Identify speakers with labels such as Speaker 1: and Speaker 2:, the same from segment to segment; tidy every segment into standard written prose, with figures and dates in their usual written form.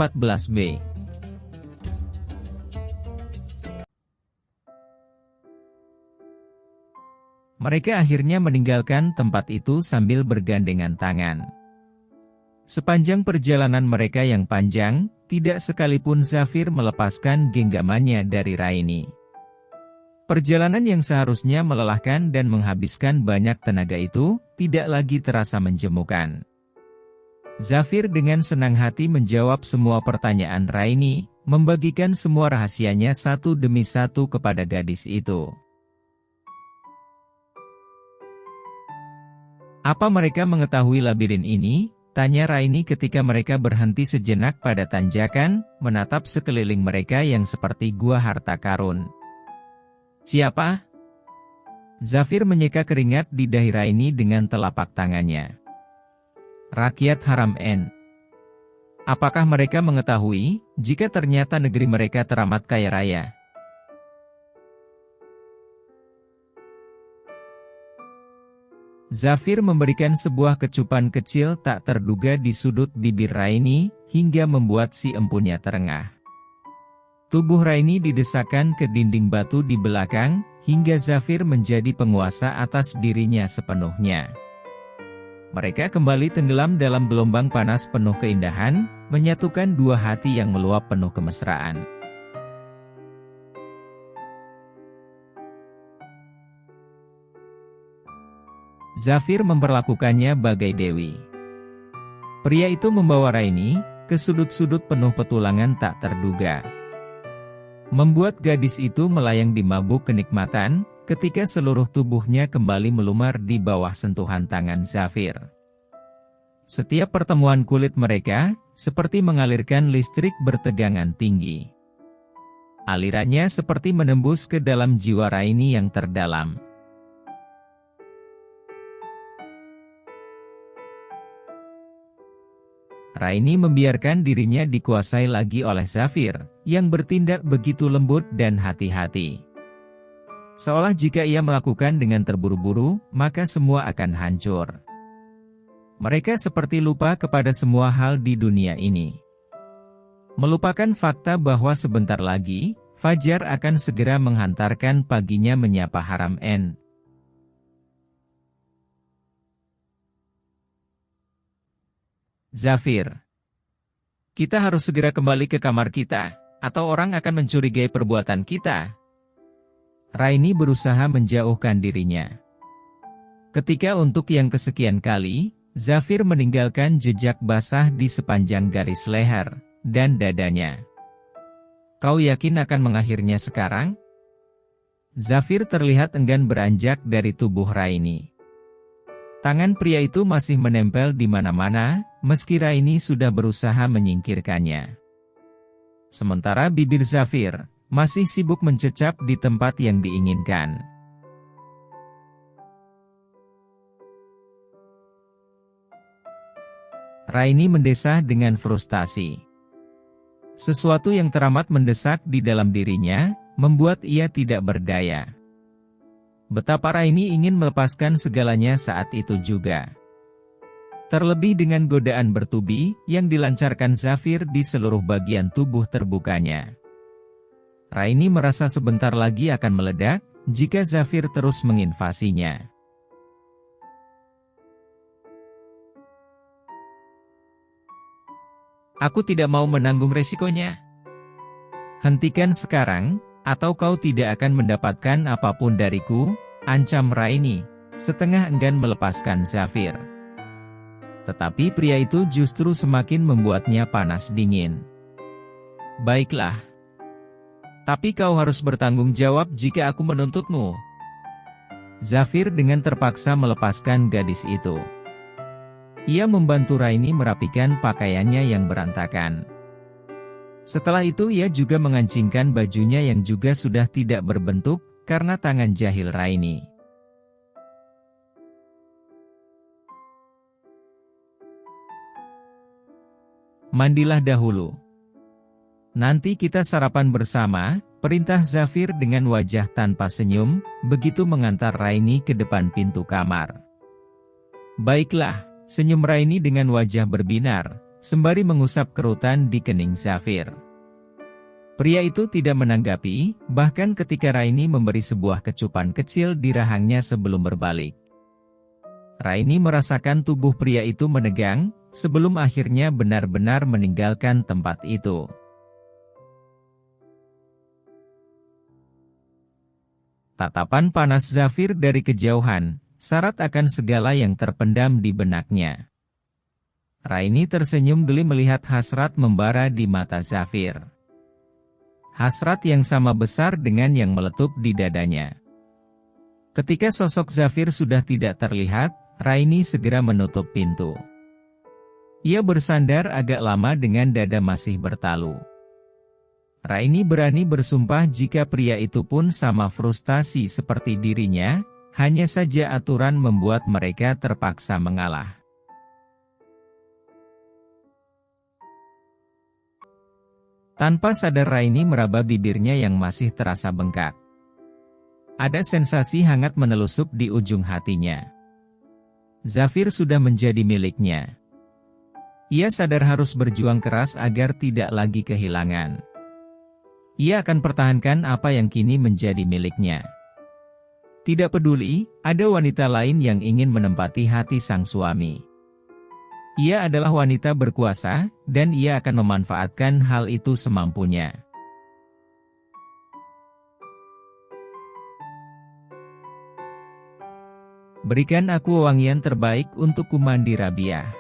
Speaker 1: 14b. Mereka akhirnya meninggalkan tempat itu sambil bergandengan tangan. Sepanjang perjalanan mereka yang panjang, tidak sekalipun Zafir melepaskan genggamannya dari Raini. Perjalanan yang seharusnya melelahkan dan menghabiskan banyak tenaga itu, tidak lagi terasa menjemukan. Zafir dengan senang hati menjawab semua pertanyaan Raini, membagikan semua rahasianya satu demi satu kepada gadis itu. "Apa mereka mengetahui labirin ini?" tanya Raini ketika mereka berhenti sejenak pada tanjakan, menatap sekeliling mereka yang seperti gua harta karun. "Siapa?" Zafir menyeka keringat di dahi Raini dengan telapak tangannya. "Rakyat Haram N. Apakah mereka mengetahui, jika ternyata negeri mereka teramat kaya raya?" Zafir memberikan sebuah kecupan kecil tak terduga di sudut bibir Raini, hingga membuat si empunya terengah. Tubuh Raini didesakkan ke dinding batu di belakang, hingga Zafir menjadi penguasa atas dirinya sepenuhnya. Mereka kembali tenggelam dalam gelombang panas penuh keindahan, menyatukan dua hati yang meluap penuh kemesraan. Zafir memperlakukannya bagai dewi. Pria itu membawa Raini ke sudut-sudut penuh petualangan tak terduga. Membuat gadis itu melayang di mabuk kenikmatan, ketika seluruh tubuhnya kembali melumar di bawah sentuhan tangan Zafir. Setiap pertemuan kulit mereka, seperti mengalirkan listrik bertegangan tinggi. Alirannya seperti menembus ke dalam jiwa Raini yang terdalam. Raini membiarkan dirinya dikuasai lagi oleh Zafir, yang bertindak begitu lembut dan hati-hati. Seolah jika ia melakukan dengan terburu-buru, maka semua akan hancur. Mereka seperti lupa kepada semua hal di dunia ini. Melupakan fakta bahwa sebentar lagi, Fajar akan segera menghantarkan paginya menyapa Haram N. "Zafir, kita harus segera kembali ke kamar kita, atau orang akan mencurigai perbuatan kita." Raini berusaha menjauhkan dirinya. Ketika untuk yang kesekian kali, Zafir meninggalkan jejak basah di sepanjang garis leher dan dadanya. "Kau yakin akan mengakhirinya sekarang?" Zafir terlihat enggan beranjak dari tubuh Raini. Tangan pria itu masih menempel di mana-mana, meski Raini sudah berusaha menyingkirkannya. Sementara bibir Zafir masih sibuk mencecap di tempat yang diinginkan. Raini mendesah dengan frustasi. Sesuatu yang teramat mendesak di dalam dirinya, membuat ia tidak berdaya. Betapa Raini ingin melepaskan segalanya saat itu juga. Terlebih dengan godaan bertubi yang dilancarkan Zafir di seluruh bagian tubuh terbukanya. Raini merasa sebentar lagi akan meledak, jika Zafir terus menginvasinya. "Aku tidak mau menanggung resikonya. Hentikan sekarang, atau kau tidak akan mendapatkan apapun dariku," ancam Raini, setengah enggan melepaskan Zafir. Tetapi pria itu justru semakin membuatnya panas dingin. "Baiklah. Tapi kau harus bertanggung jawab jika aku menuntutmu." Zafir dengan terpaksa melepaskan gadis itu. Ia membantu Raini merapikan pakaiannya yang berantakan. Setelah itu ia juga mengancingkan bajunya yang juga sudah tidak berbentuk, karena tangan jahil Raini. "Mandilah dahulu. Nanti kita sarapan bersama," perintah Zafir dengan wajah tanpa senyum, begitu mengantar Raini ke depan pintu kamar. "Baiklah," senyum Raini dengan wajah berbinar, sembari mengusap kerutan di kening Zafir. Pria itu tidak menanggapi, bahkan ketika Raini memberi sebuah kecupan kecil di rahangnya sebelum berbalik. Raini merasakan tubuh pria itu menegang, sebelum akhirnya benar-benar meninggalkan tempat itu. Tatapan panas Zafir dari kejauhan, syarat akan segala yang terpendam di benaknya. Raini tersenyum geli melihat hasrat membara di mata Zafir. Hasrat yang sama besar dengan yang meletup di dadanya. Ketika sosok Zafir sudah tidak terlihat, Raini segera menutup pintu. Ia bersandar agak lama dengan dada masih bertalu. Raini berani bersumpah jika pria itu pun sama frustasi seperti dirinya, hanya saja aturan membuat mereka terpaksa mengalah. Tanpa sadar Raini meraba bibirnya yang masih terasa bengkak. Ada sensasi hangat menelusup di ujung hatinya. Zafir sudah menjadi miliknya. Ia sadar harus berjuang keras agar tidak lagi kehilangan. Ia akan pertahankan apa yang kini menjadi miliknya. Tidak peduli, ada wanita lain yang ingin menempati hati sang suami. Ia adalah wanita berkuasa, dan ia akan memanfaatkan hal itu semampunya. Berikan aku wangian terbaik untuk kumandi Rabiah.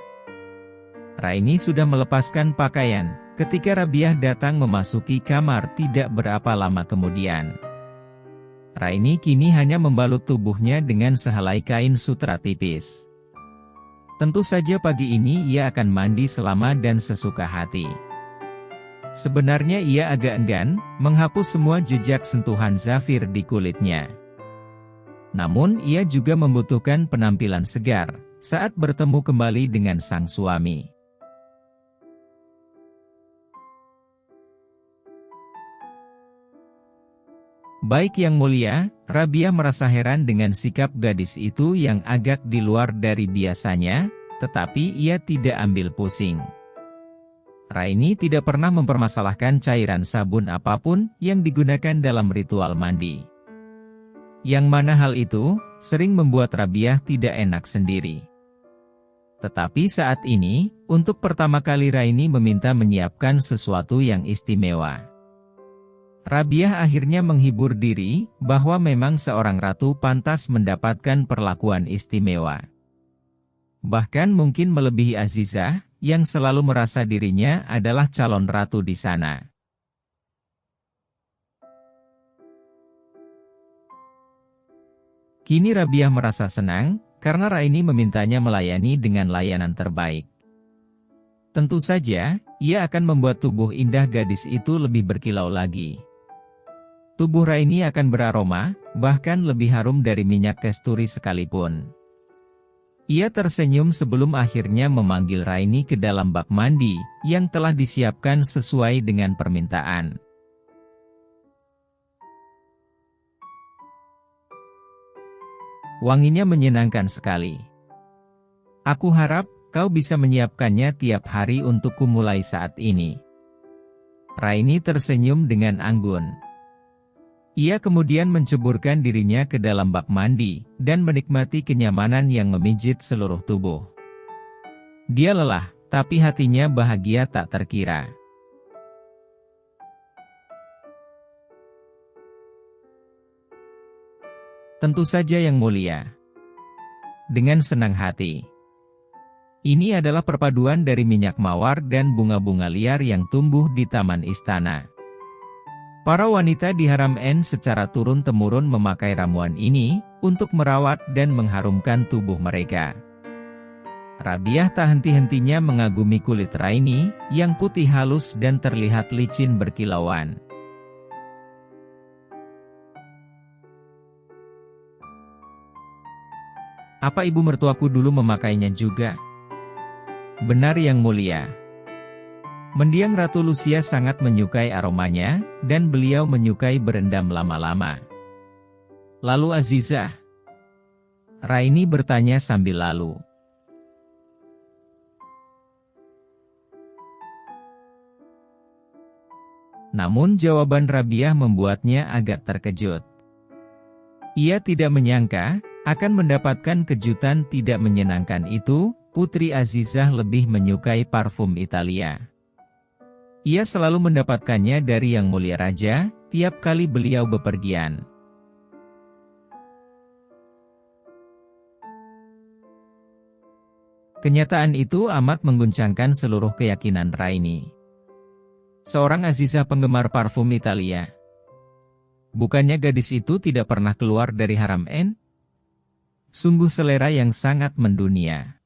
Speaker 1: Raini sudah melepaskan pakaian, ketika Rabiah datang memasuki kamar tidak berapa lama kemudian. Raini kini hanya membalut tubuhnya dengan sehelai kain sutra tipis. Tentu saja pagi ini ia akan mandi selama dan sesuka hati. Sebenarnya ia agak enggan menghapus semua jejak sentuhan Zafir di kulitnya. Namun ia juga membutuhkan penampilan segar saat bertemu kembali dengan sang suami. Baik Yang Mulia, Rabiah merasa heran dengan sikap gadis itu yang agak di luar dari biasanya, tetapi ia tidak ambil pusing. Raini tidak pernah mempermasalahkan cairan sabun apapun yang digunakan dalam ritual mandi. Yang mana hal itu, sering membuat Rabiah tidak enak sendiri. Tetapi saat ini, untuk pertama kali Raini meminta menyiapkan sesuatu yang istimewa. Rabiah akhirnya menghibur diri, bahwa memang seorang ratu pantas mendapatkan perlakuan istimewa. Bahkan mungkin melebihi Azizah, yang selalu merasa dirinya adalah calon ratu di sana. Kini Rabiah merasa senang, karena Raini memintanya melayani dengan layanan terbaik. Tentu saja, ia akan membuat tubuh indah gadis itu lebih berkilau lagi. Tubuh Raini akan beraroma, bahkan lebih harum dari minyak kasturi sekalipun. Ia tersenyum sebelum akhirnya memanggil Raini ke dalam bak mandi, yang telah disiapkan sesuai dengan permintaan. Wanginya menyenangkan sekali. Aku harap kau bisa menyiapkannya tiap hari untukku mulai saat ini. Raini tersenyum dengan anggun. Ia kemudian menceburkan dirinya ke dalam bak mandi, dan menikmati kenyamanan yang memijit seluruh tubuh. Dia lelah, tapi hatinya bahagia tak terkira. Tentu saja Yang Mulia. Dengan senang hati. Ini adalah perpaduan dari minyak mawar dan bunga-bunga liar yang tumbuh di taman istana. Para wanita di Haram N secara turun-temurun memakai ramuan ini, untuk merawat dan mengharumkan tubuh mereka. Rabiah tak henti-hentinya mengagumi kulit Raini, yang putih halus dan terlihat licin berkilauan. Apa ibu mertuaku dulu memakainya juga? Benar Yang Mulia. Mendiang Ratu Lucia sangat menyukai aromanya, dan beliau menyukai berendam lama-lama. Lalu Azizah? Raini bertanya sambil lalu. Namun jawaban Rabiah membuatnya agak terkejut. Ia tidak menyangka akan mendapatkan kejutan tidak menyenangkan itu. Putri Azizah lebih menyukai parfum Italia. Ia selalu mendapatkannya dari Yang Mulia Raja, tiap kali beliau bepergian. Kenyataan itu amat mengguncangkan seluruh keyakinan Raini. Seorang Azizah penggemar parfum Italia. Bukannya gadis itu tidak pernah keluar dari Haram N? Sungguh selera yang sangat mendunia.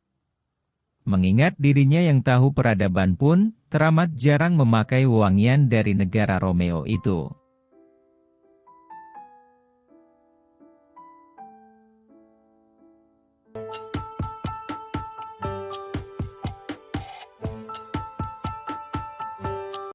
Speaker 1: Mengingat dirinya yang tahu peradaban pun, teramat jarang memakai wangian dari negara Romeo itu.